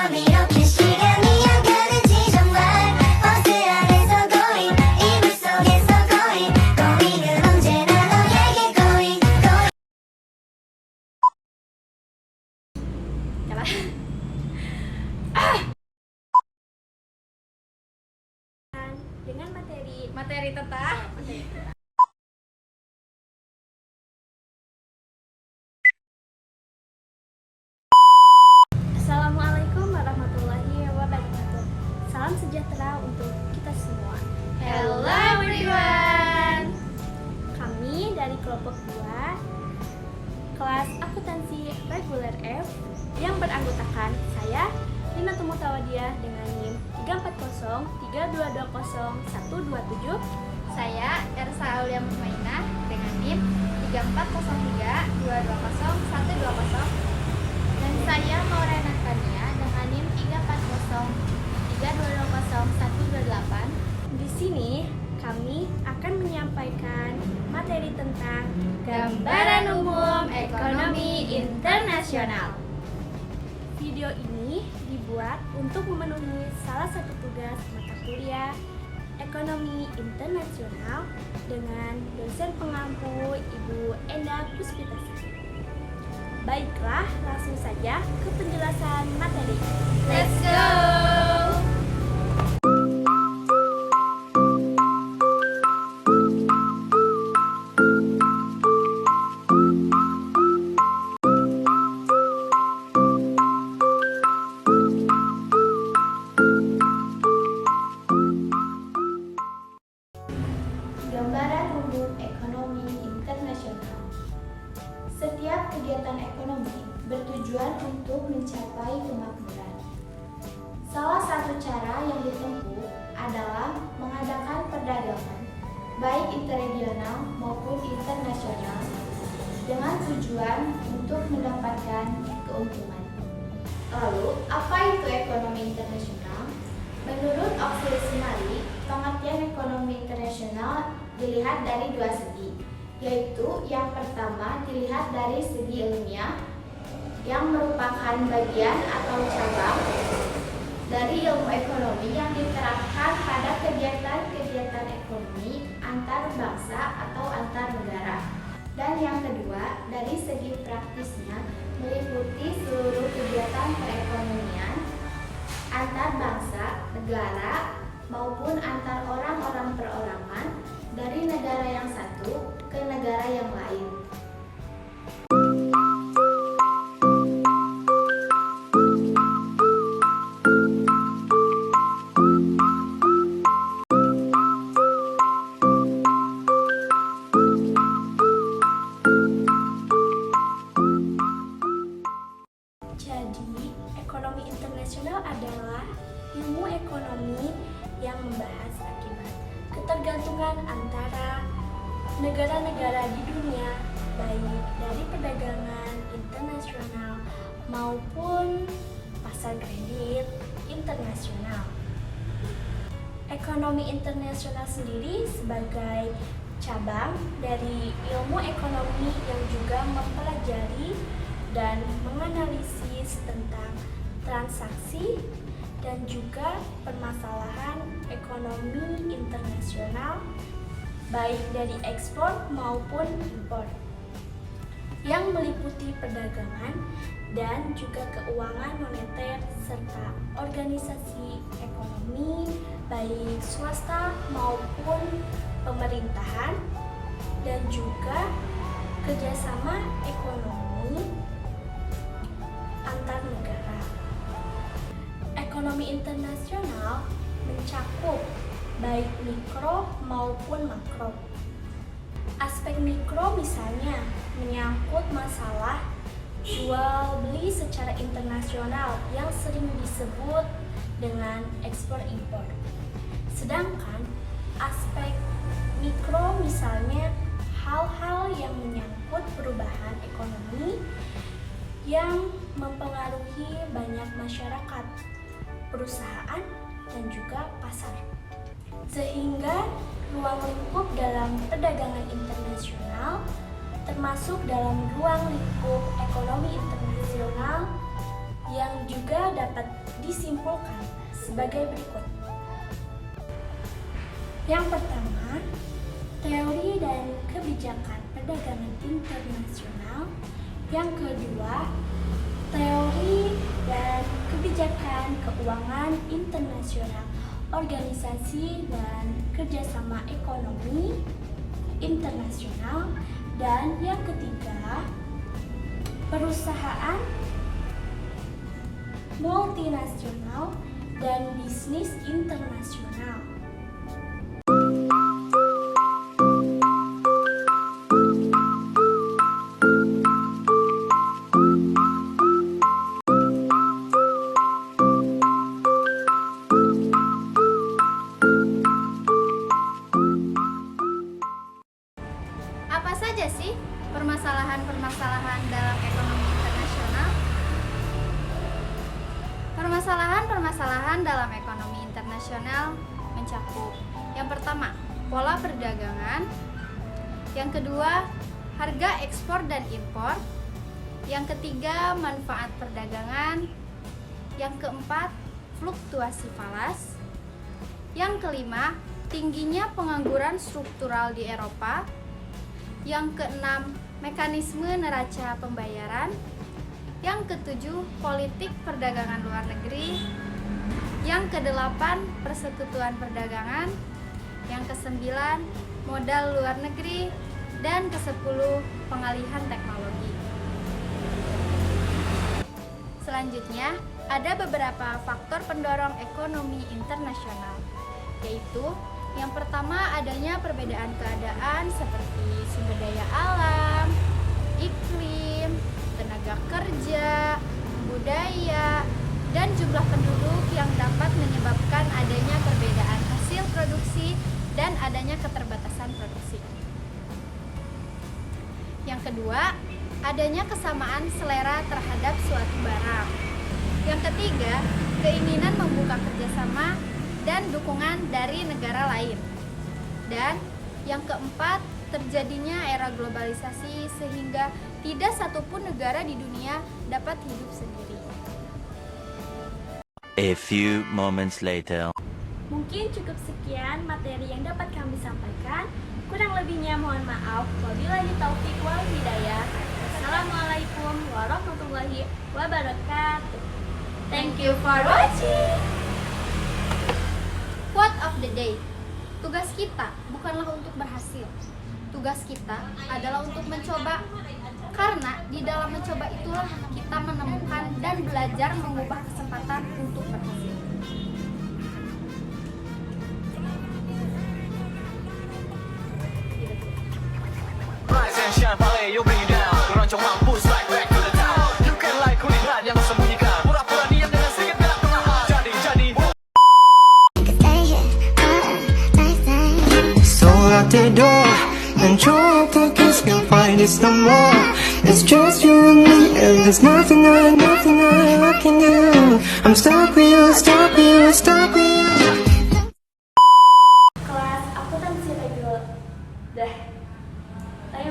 밤 이렇게 시간이 안 가는지 정말 버스 안에서 going 이불 속에서 going은 언제나 너에게 going dengan materi tentang Assalamualaikum warahmatullahi wabarakatuh. Salam sejahtera untuk kita semua. Hello everyone. Kami dari kelompok 2 kelas akuntansi reguler F yang beranggotakan saya Lina Tumutawadia dengan NIM 3403220 Saya Ersa Aulia Mumainah dengan NIM 3403220 dan saya Maurena Kania dengan NIM 3403220 Di sini kami akan menyampaikan materi tentang Gambaran Umum Ekonomi Internasional. Video ini dibuat untuk memenuhi salah satu tugas mata kuliah Ekonomi Internasional dengan dosen pengampu Ibu Enda Puspitasari. Baiklah, langsung saja ke penjelasan materi. Let's go. Gambaran umum ekonomi internasional. Setiap kegiatan ekonomi bertujuan untuk mencapai kemakmuran. Salah satu cara yang ditempuh adalah mengadakan perdagangan, baik interregional maupun internasional, dengan tujuan untuk mendapatkan keuntungan. Lalu, apa itu ekonomi internasional? Menurut Oxley Sinari, pengertian ekonomi internasional dilihat dari dua segi, yaitu yang pertama dilihat dari segi ilmiah, yang merupakan bagian atau cabang dari ilmu ekonomi yang diterapkan pada kegiatan-kegiatan ekonomi antar bangsa atau antar negara. Dan yang kedua, dari segi praktisnya, meliputi seluruh kegiatan perekonomian antar bangsa, negara, maupun antar orang-orang perorangan dari negara yang satu ke negara yang lain. Jadi, ekonomi internasional adalah ilmu ekonomi yang membahas akibat ketergantungan antara negara-negara di dunia, baik dari perdagangan internasional maupun pasar kredit internasional. Ekonomi internasional sendiri sebagai cabang dari ilmu ekonomi yang juga mempelajari dan menganalisis tentang transaksi dan juga permasalahan ekonomi internasional baik dari ekspor maupun impor yang meliputi perdagangan dan juga keuangan moneter serta organisasi ekonomi baik swasta maupun pemerintahan dan juga kerjasama ekonomi antar negara. Ekonomi internasional mencakup baik mikro maupun makro. Aspek mikro misalnya menyangkut masalah jual beli secara internasional yang sering disebut dengan ekspor impor. Sedangkan aspek mikro misalnya hal-hal yang menyangkut perubahan ekonomi yang mempengaruhi banyak masyarakat, perusahaan, dan juga pasar. Sehingga ruang lingkup dalam perdagangan internasional termasuk dalam ruang lingkup ekonomi internasional yang juga dapat disimpulkan sebagai berikut. Yang pertama, teori dan kebijakan perdagangan internasional. Yang kedua, teori dan kebijakan keuangan internasional, organisasi dan kerjasama ekonomi internasional. Dan yang ketiga, perusahaan multinasional dan bisnis internasional. Apa saja sih permasalahan-permasalahan dalam ekonomi internasional? Permasalahan-permasalahan dalam ekonomi internasional mencakup: yang pertama, pola perdagangan; yang kedua, harga ekspor dan impor; yang ketiga, manfaat perdagangan; yang keempat, fluktuasi falas; yang kelima, tingginya pengangguran struktural di Eropa; yang keenam, mekanisme neraca pembayaran; yang ketujuh, politik perdagangan luar negeri; yang kedelapan, persekutuan perdagangan; yang kesembilan, modal luar negeri; dan kesepuluh, pengalihan teknologi. Selanjutnya, ada beberapa faktor pendorong ekonomi internasional, yaitu yang pertama, adanya perbedaan keadaan seperti sumber daya alam, iklim, tenaga kerja, budaya, dan jumlah penduduk yang dapat menyebabkan adanya perbedaan hasil produksi dan adanya keterbatasan produksi. Yang kedua, adanya kesamaan selera terhadap suatu barang. Yang ketiga, keinginan membuka kerjasama dan dukungan dari negara lain. Dan yang keempat, terjadinya era globalisasi sehingga tidak satupun negara di dunia dapat hidup sendiri. A few moments later. Mungkin cukup sekian materi yang dapat kami sampaikan. Kurang lebihnya mohon maaf. Wabillahi taufik wal hidayah. Assalamualaikum warahmatullahi wabarakatuh. Thank you for watching. Quote of the day. Tugas kita bukanlah untuk berhasil. Tugas kita adalah untuk mencoba. Karena di dalam mencoba itulah kita menemukan dan belajar mengubah kesempatan untuk berhasil. 像芭蕾又 bring you down， 让就漫步 strike back to the town。You can like kulihat yang sembunyikan， pura-pura diam dengan sedikit gerak perlahan。jadi Stay here, nice day. So out the door and try to kiss, can't find this no more. It's just you and me, and there's nothing I can do. I'm stuck with you, stuck with you, stuck with you. Kelas akuntansi reguler. Dah. Ayo.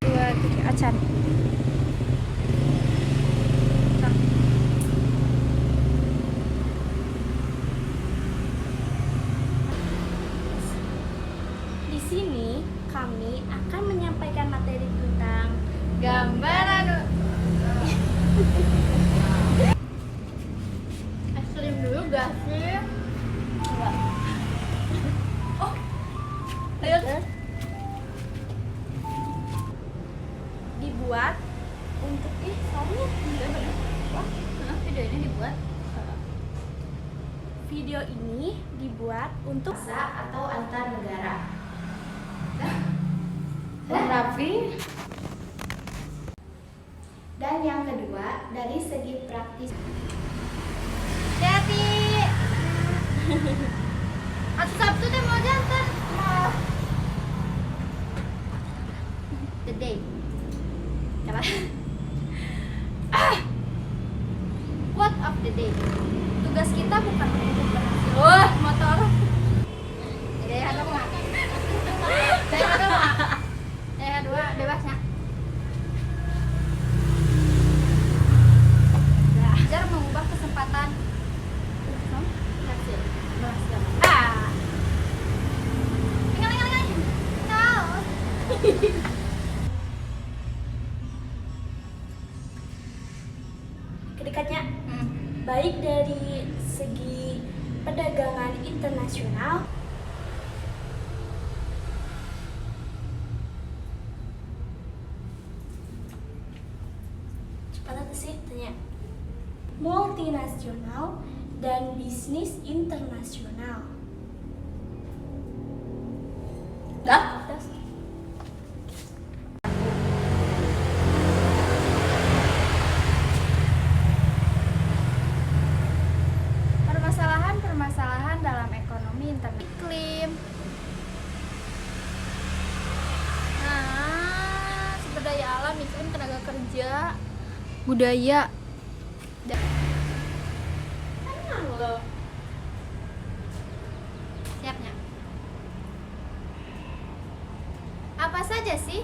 Dua, tiga, acan. Di sini kami akan menyampaikan materi tentang Gambaran. Es krim dulu gak sih? Oh, ayo. dibuat untuk soalnya Wah, video ini dibuat. video ini dibuat untuk Atau antar negara. Rapi. Dan yang kedua, dari segi praktis. Hati. Atau Sabtu deh mau jantan. The day. Coba. Quote of the day. Tugas kita bukan untuk berhasil. Wah, motor. Yang kedua. baik dari segi perdagangan internasional, cepat apa sih tanya, multinasional dan bisnis internasional. Dah? Permasalahan dalam ekonomi internet iklim. Nah, sumber daya alam, iklim, tenaga kerja, budaya. Tenang loh. Siapnya. Apa saja sih